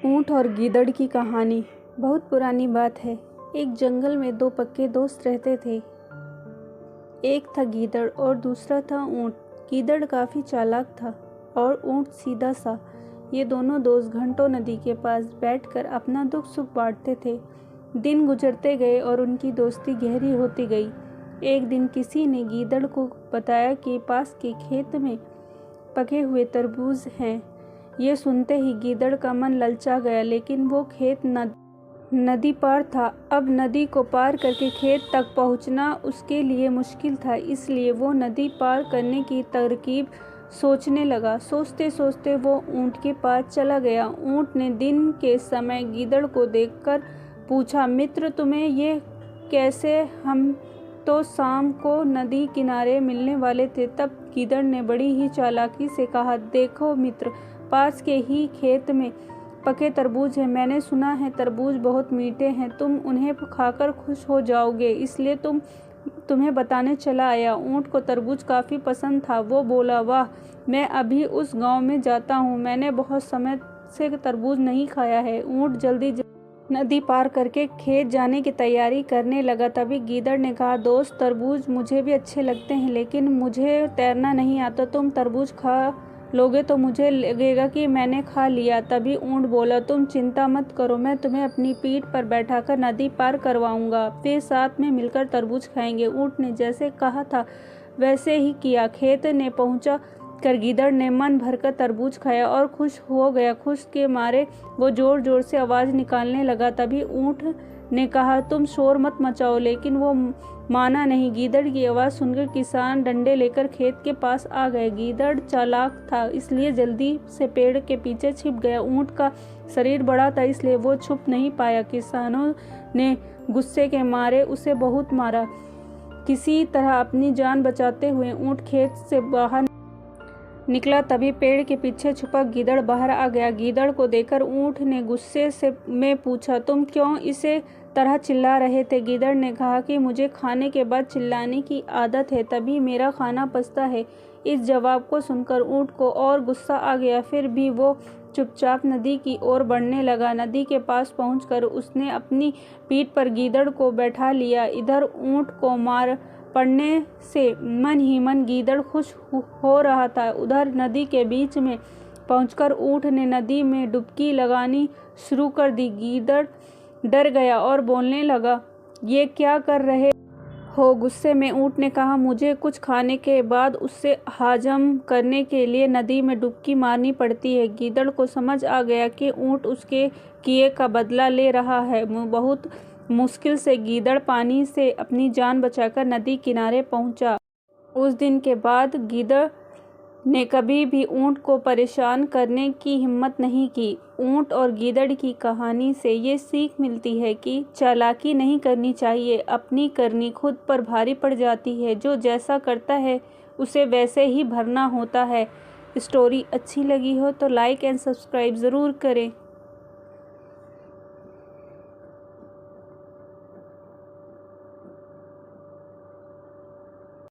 ऊंट और गीदड़ की कहानी बहुत पुरानी बात है। एक जंगल में दो पक्के दोस्त रहते थे। एक था गीदड़ और दूसरा था ऊंट। गीदड़ काफ़ी चालाक था और ऊंट सीधा सा। ये दोनों दोस्त घंटों नदी के पास बैठकर अपना दुख सुख बांटते थे। दिन गुजरते गए और उनकी दोस्ती गहरी होती गई। एक दिन किसी ने गीदड़ को बताया कि पास के खेत में पके हुए तरबूज हैं। ये सुनते ही गीदड़ का मन ललचा गया, लेकिन वो खेत नदी पार था। अब नदी को पार करके खेत तक पहुंचना उसके लिए मुश्किल था, इसलिए वो नदी पार करने की तरकीब सोचने लगा। सोचते सोचते वो ऊंट के पास चला गया। ऊंट ने दिन के समय गीदड़ को देखकर पूछा, मित्र तुम्हें ये कैसे? हम तो शाम को नदी किनारे मिलने वाले थे। तब गीदड़ ने बड़ी ही चालाकी से कहा, देखो मित्र, पास के ही खेत में पके तरबूज हैं। मैंने सुना है तरबूज बहुत मीठे हैं, तुम उन्हें खाकर खुश हो जाओगे, इसलिए तुम्हें बताने चला आया। ऊंट को तरबूज काफ़ी पसंद था। वो बोला, वाह, मैं अभी उस गांव में जाता हूँ, मैंने बहुत समय से तरबूज नहीं खाया है। ऊंट जल्दी नदी पार करके खेत जाने की तैयारी करने लगा। तभी गीदड़ ने कहा, दोस्त, तरबूज मुझे भी अच्छे लगते हैं, लेकिन मुझे तैरना नहीं आता। तुम तरबूज खा लोगे तो मुझे लगेगा कि मैंने खा लिया। तभी ऊंट बोला, तुम चिंता मत करो, मैं तुम्हें अपनी पीठ पर बैठाकर नदी पार करवाऊंगा, फिर साथ में मिलकर तरबूज खाएंगे। ऊंट ने जैसे कहा था वैसे ही किया। खेत ने पहुंचा कर गीदड़ ने मन भरकर तरबूज खाया और खुश हो गया। खुश के मारे वो जोर जोर से आवाज़ निकालने लगा। तभी ऊंट ने कहा, तुम शोर मत मचाओ, लेकिन वो माना नहीं। गीदड़ की आवाज़ सुनकर किसान डंडे लेकर खेत के पास आ गए। गीदड़ चालाक था, इसलिए जल्दी से पेड़ के पीछे छिप गया। ऊंट का शरीर बड़ा था, इसलिए वो छुप नहीं पाया। किसानों ने गुस्से के मारे उसे बहुत मारा। किसी तरह अपनी जान बचाते हुए ऊंट खेत से बाहर निकला। तभी पेड़ के पीछे छुपा गीदड़ बाहर आ गया। गीदड़ को देखकर ऊंट ने गुस्से में पूछा, तुम क्यों इसे तरह चिल्ला रहे थे? गीदड़ ने कहा कि मुझे खाने के बाद चिल्लाने की आदत है, तभी मेरा खाना पचता है। इस जवाब को सुनकर ऊंट को और गुस्सा आ गया। फिर भी वो चुपचाप नदी की ओर बढ़ने लगा। नदी के पास पहुंचकर उसने अपनी पीठ पर गीदड़ को बैठा लिया। इधर ऊंट को मार पड़ने से मन ही मन गीदड़ खुश हो रहा था। उधर नदी के बीच में पहुंचकर ऊंट ने नदी में डुबकी लगानी शुरू कर दी। गीदड़ डर गया और बोलने लगा, ये क्या कर रहे हो? गुस्से में ऊंट ने कहा, मुझे कुछ खाने के बाद उससे हाजम करने के लिए नदी में डुबकी मारनी पड़ती है। गीदड़ को समझ आ गया कि ऊंट उसके किए का बदला ले रहा है। बहुत मुश्किल से गीदड़ पानी से अपनी जान बचाकर नदी किनारे पहुंचा। उस दिन के बाद गीदड़ ने कभी भी ऊंट को परेशान करने की हिम्मत नहीं की। ऊंट और गीदड़ की कहानी से ये सीख मिलती है कि चालाकी नहीं करनी चाहिए, अपनी करनी खुद पर भारी पड़ जाती है। जो जैसा करता है उसे वैसे ही भरना होता है। स्टोरी अच्छी लगी हो तो लाइक एंड सब्सक्राइब ज़रूर करें।